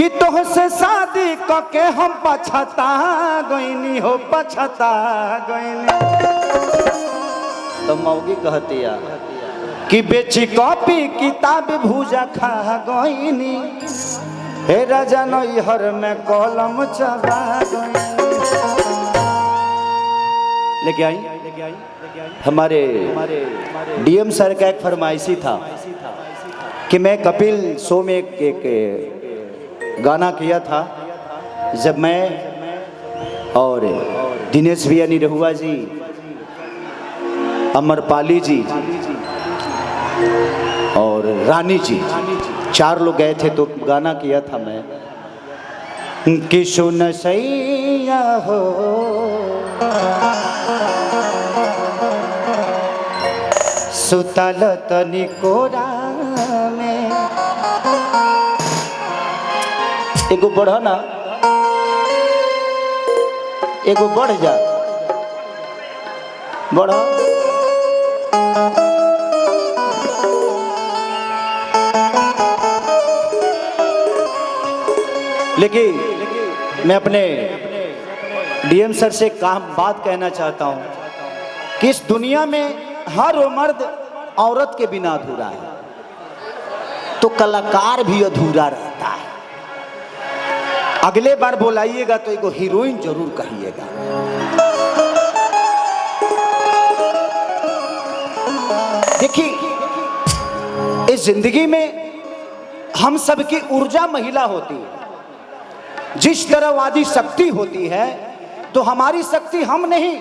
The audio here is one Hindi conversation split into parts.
कि तोहसे शादी करके हम पछता गईनी हो पछता गईनी। तो मौगी कहती है कि बेची कॉपी किताब भूजा खा गईनी, हे राजा नैहर में कलम चबा गईनी। लेके आई हमारे डीएम सर का एक फरमाइशी था कि मैं कपिल शो में एक गाना किया था, जब मैं और दिनेश भैया निरहुआ जी, अमरपाली जी और रानी जी, 4 लोग गए थे तो गाना किया था मैं कि सुन सैया हो सुतल तनी कोरा में। एगो बढ़ ना, एगो बढ़ जा, बढ़। लेकिन मैं अपने डीएम सर से बात कहना चाहता हूं कि इस दुनिया में हर वो मर्द औरत के बिना अधूरा है, तो कलाकार भी अधूरा रहता है। अगले बार बुलाइएगा तो एगो हीरोइन जरूर कहिएगा। देखिए, इस जिंदगी में हम सबकी ऊर्जा महिला होती है। जिस तरह वादी शक्ति होती है, तो हमारी शक्ति हम नहीं,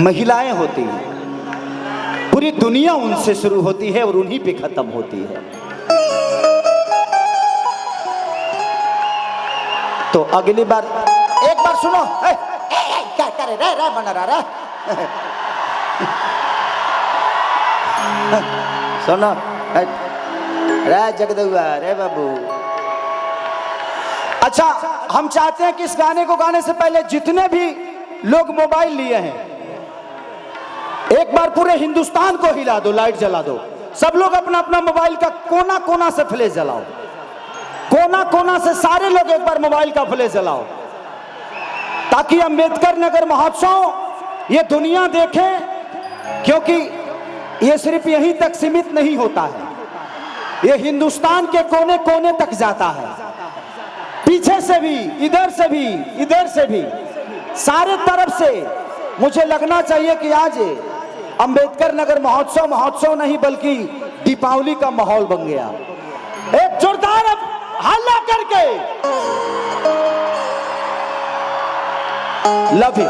महिलाएं होती हैं। पूरी दुनिया उनसे शुरू होती है और उन्हीं पे खत्म होती है। तो अगली बार एक बार सुनो, क्या करे रे बना रहा सुनो रे जगदुआ रे बाबू। अच्छा, हम चाहते हैं कि इस गाने को गाने से पहले जितने भी लोग मोबाइल लिए हैं, एक बार पूरे हिंदुस्तान को हिला दो, लाइट जला दो। सब लोग अपना अपना मोबाइल का कोना कोना से फ्लैश जलाओ, कोना कोना से सारे लोग एक बार मोबाइल का फ्लैश जलाओ, ताकि अंबेडकर नगर महोत्सव ये दुनिया देखे। क्योंकि ये सिर्फ यहीं तक सीमित नहीं होता है, ये हिंदुस्तान के कोने कोने तक जाता है, पीछे से भी, इधर से भी, इधर से भी, सारे तरफ से। मुझे लगना चाहिए कि आज अंबेडकर नगर महोत्सव नहीं बल्कि दीपावली का माहौल बन गया। एक जोरदार हल्ला करके लव यू।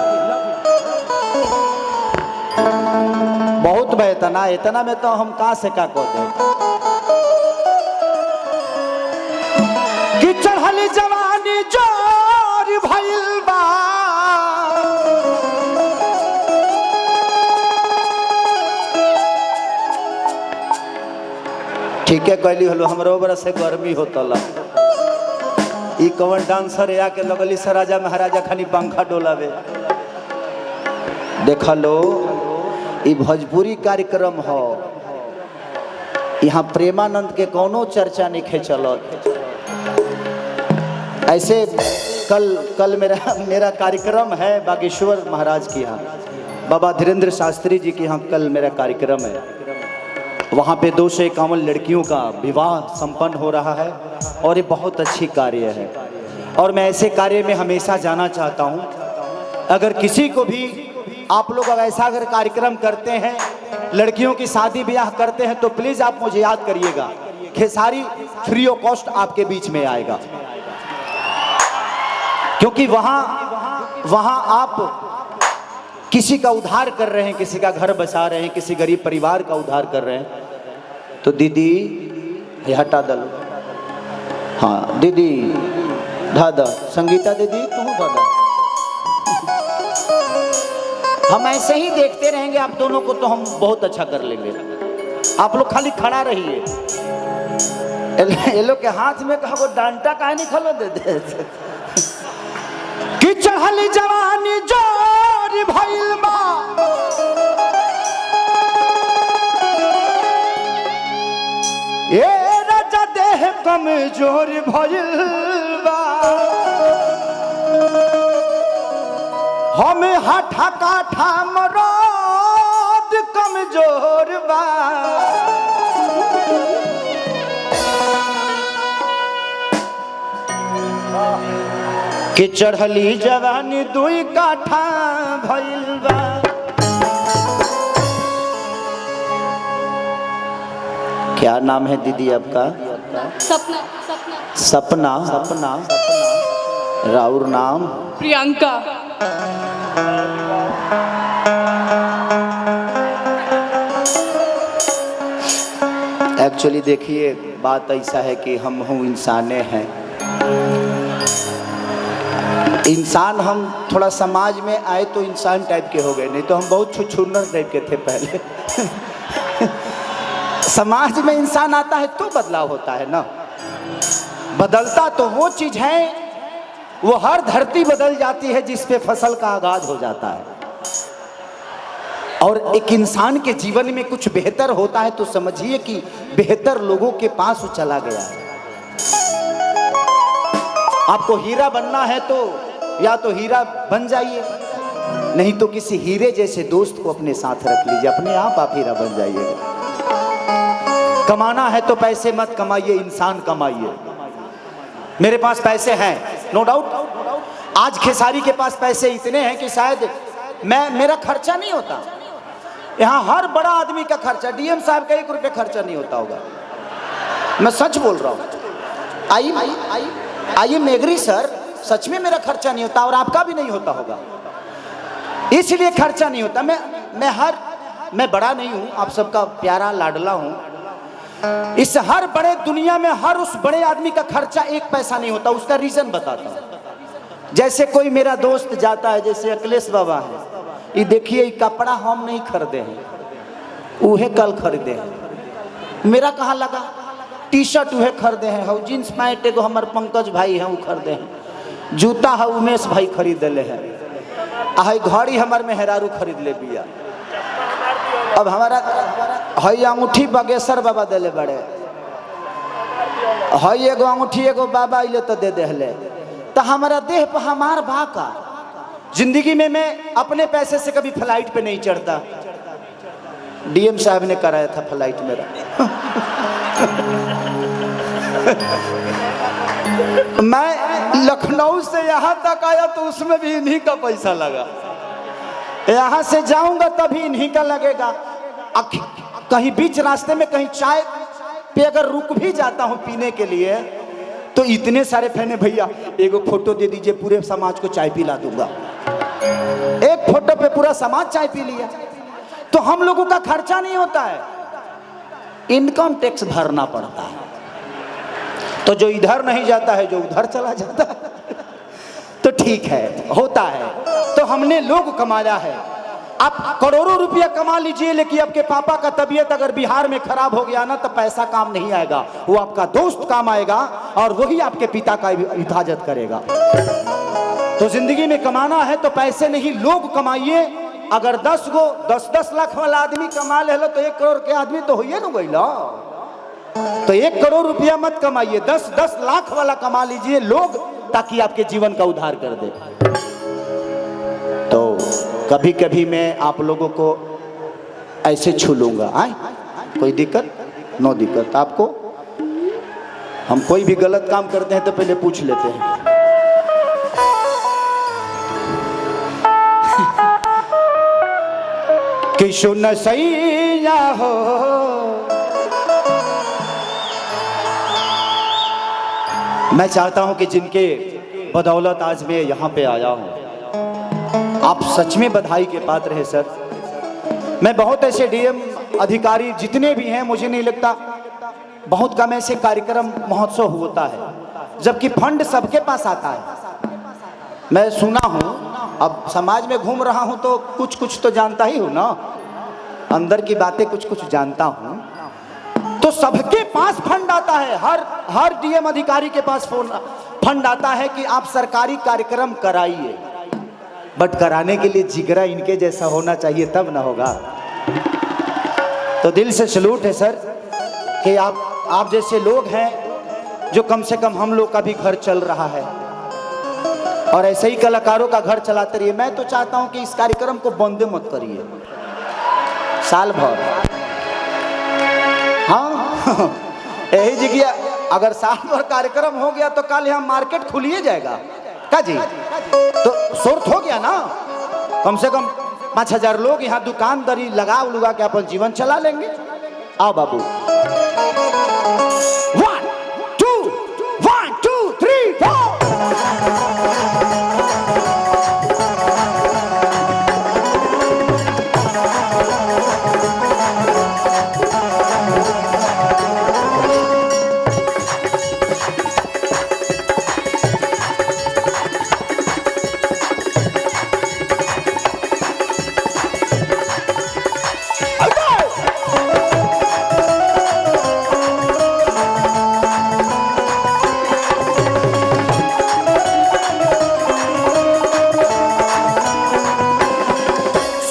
बहुत बेहतना, इतना में तो हम कहां से का को दे कि चढ़ल जवानी जोर भइल बा, ठीक है कहली हलो, हमरो बड़ा से गर्मी होता ला। ई कवन डांसर या के लगली सराजा महाराजा खानी पंखा डोलावे। देखा लो, ई भोजपुरी कार्यक्रम हो, यहाँ प्रेमानंद के कोनो चर्चा नहीं चलत। ऐसे कल मेरा कार्यक्रम है बागेश्वर महाराज के यहाँ, बाबा धीरेन्द्र शास्त्री जी के यहाँ कल मेरा कार्यक्रम है। वहाँ पे 251 लड़कियों का विवाह संपन्न हो रहा है और ये बहुत अच्छी कार्य है और मैं ऐसे कार्य में हमेशा जाना चाहता हूँ। अगर किसी को भी आप लोग अगर ऐसा अगर कार्यक्रम करते हैं, लड़कियों की शादी ब्याह करते हैं, तो प्लीज़ आप मुझे याद करिएगा। खेसारी फ्री ऑफ कॉस्ट आपके बीच में आएगा, क्योंकि वहाँ आप किसी का उद्धार कर रहे हैं, किसी का घर बचा रहे हैं, किसी गरीब परिवार का उद्धार कर रहे हैं। तो दीदी ये हटा दलो, हाँ दीदी दादा, संगीता दीदी तुम दादा, हम ऐसे ही देखते रहेंगे आप दोनों को तो हम बहुत अच्छा कर लेंगे। आप लोग खाली खड़ा रहिए। ये लोग के हाथ में कहा डांटा काहे नहीं खलो दे दे कि चढ़ल जवानी जोर भइल बा, ए राजा देह कमजोर भइल बा, हमें हाथा काठा मरद कमजोर बा, कि चढ़ली जवानी दुई काठा भइल बा। क्या नाम है दीदी आपका? सपना। सपना। सपना। राउर नाम? प्रियंका। एक्चुअली देखिए बात ऐसा है कि हम इंसाने हैं, इंसान हम थोड़ा समाज में आए तो इंसान टाइप के हो गए, नहीं तो हम बहुत छुछुन्नर टाइप के थे पहले। समाज में इंसान आता है तो बदलाव होता है ना, बदलता तो वो चीज है, वो हर धरती बदल जाती है जिस पे फसल का आगाज हो जाता है। और एक इंसान के जीवन में कुछ बेहतर होता है तो समझिए कि बेहतर लोगों के पास वो चला गया है। आपको हीरा बनना है तो या तो हीरा बन जाइए, नहीं तो किसी हीरे जैसे दोस्त को अपने साथ रख लीजिए, अपने आप हीरा बन जाइएगा। कमाना है तो पैसे मत कमाइए, इंसान कमाइए। मेरे पास पैसे हैं, नो डाउट। आज खेसारी के पास पैसे इतने हैं कि शायद मेरा खर्चा नहीं होता। यहाँ हर बड़ा आदमी का खर्चा, डीएम साहब का 1 रुपये खर्चा नहीं होता होगा, मैं सच बोल रहा हूँ। आइए मेगरी सर, सच में मेरा खर्चा नहीं होता और आपका भी नहीं होता होगा, इसलिए खर्चा नहीं होता। मैं बड़ा नहीं हूँ, आप सबका प्यारा लाडला हूँ। इस हर बड़े दुनिया में हर उस बड़े आदमी का खर्चा 1 पैसा नहीं होता, उसका रीजन बताता हूँ। जैसे कोई मेरा दोस्त जाता है, जैसे अखिलेश बाबा है, ये देखिए कपड़ा हम नहीं खरीदे हैं, उहे कल खरीदे हैं। मेरा कहाँ लगा, टी शर्ट उहे खरीदे हैं, हो जींस पैंट एगो हमारे पंकज भाई हैं वो खरीदे हैं, जूता है उमेश भाई खरीद ले हैं, आ घड़ी हमार मेहरारू खरीद ले बिया। अब हमारा हई अंगूठी बागेश्वर बाबा दिले बड़े, हई एगो अंगूठी एगो बाबा अले तो दे देले, तो हमारा देह पर हमार बाका। जिंदगी में मैं अपने पैसे से कभी फ्लाइट पे नहीं चढ़ता, डीएम साहब ने कराया था फ्लाइट मेरा। मैं लखनऊ से यहाँ तक आया तो उसमें भी इन्हीं का पैसा लगा, यहाँ से जाऊंगा तभी इन्हीं का लगेगा। कहीं बीच रास्ते में कहीं चाय पे अगर रुक भी जाता हूँ पीने के लिए तो इतने सारे फैन, भैया एगो फोटो दे दीजिए, पूरे समाज को चाय पिला दूंगा। एक फोटो पे पूरा समाज चाय पी लिया। तो हम लोगों का खर्चा नहीं होता है, इनकम टैक्स भरना पड़ता है। तो जो इधर नहीं जाता है, जो उधर चला जाता है, तो ठीक है, होता है। तो हमने लोग कमाया है। आप करोड़ों रुपया कमा लीजिए, लेकिन आपके पापा का तबीयत अगर बिहार में खराब हो गया ना, तो पैसा काम नहीं आएगा, वो आपका दोस्त काम आएगा और वही आपके पिता का हिफाजत करेगा। तो जिंदगी में कमाना है तो पैसे नहीं, लोग कमाइए। अगर 10 लाख वाला आदमी कमा ले तो 1 करोड़ के आदमी तो होइए ना गइला। तो 1 करोड़ रुपया मत कमाइए, 10 लाख वाला कमा लीजिए लोग, ताकि आपके जीवन का उद्धार कर दे। तो कभी कभी मैं आप लोगों को ऐसे छू लूंगा, कोई दिक्कत? नो दिक्कत। आपको हम कोई भी गलत काम करते हैं तो पहले पूछ लेते हैं। कि सुन सैया हो मैं चाहता हूं कि जिनके बदौलत आज मैं यहाँ पे आया हूं, आप सच में बधाई के पात्र हैं सर। मैं बहुत ऐसे डीएम अधिकारी जितने भी हैं, मुझे नहीं लगता बहुत कम ऐसे कार्यक्रम महोत्सव होता है जबकि फंड सबके पास आता है। मैं सुना हूं, अब समाज में घूम रहा हूं तो कुछ तो जानता ही हूं ना, अंदर की बातें कुछ जानता हूं। तो सबके पास फंड आता है, हर डीएम अधिकारी के पास फंड आता है कि आप सरकारी कार्यक्रम कराइए, बट कराने के लिए जिगरा इनके जैसा होना चाहिए, तब ना होगा। तो दिल से सैल्यूट है सर कि आप जैसे लोग हैं जो कम से कम हम लोग का भी घर चल रहा है और ऐसे ही कलाकारों का घर चलाते रहिए। मैं तो चाहता हूं कि इस कार्यक्रम को बंद मत करिए साल भर। हाँ यही जगह अगर साल भर कार्यक्रम हो गया तो कल यहाँ मार्केट खुलिए जाएगा का जी, तो शोर्ट हो गया ना। कम से कम 5,000 लोग यहाँ दुकानदारी लगा के अपन जीवन चला लेंगे। आओ बाबू 1 2 1 2 3 4।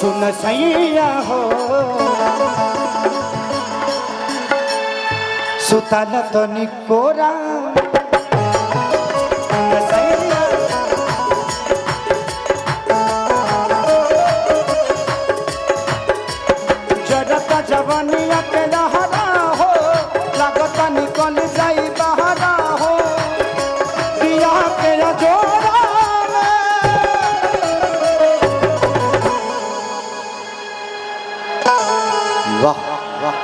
सुन सैया हो सुतान तो निकोरा जरता जवानिया के लहरा हो लगता निकल जाई बहरा हो पिया के जोरा। वाह वाह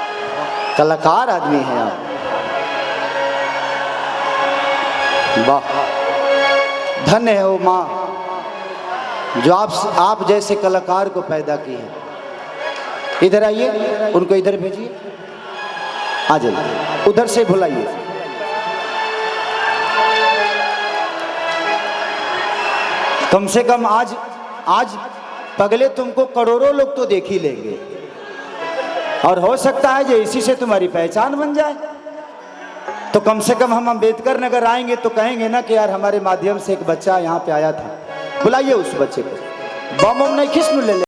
कलाकार आदमी हैं आप, वाह धन्य है वो माँ जो आप जैसे कलाकार को पैदा की है। इधर आइए, उनको इधर भेजिए, आ जाइए, उधर से बुलाइए। कम से कम आज पगले तुमको करोड़ों लोग तो देख ही लेंगे और हो सकता है जो इसी से तुम्हारी पहचान बन जाए। तो कम से कम हम अम्बेडकर नगर आएंगे तो कहेंगे ना कि यार हमारे माध्यम से एक बच्चा यहाँ पे आया था। बुलाइए उस बच्चे को, बम नहीं खिस्म ले ले।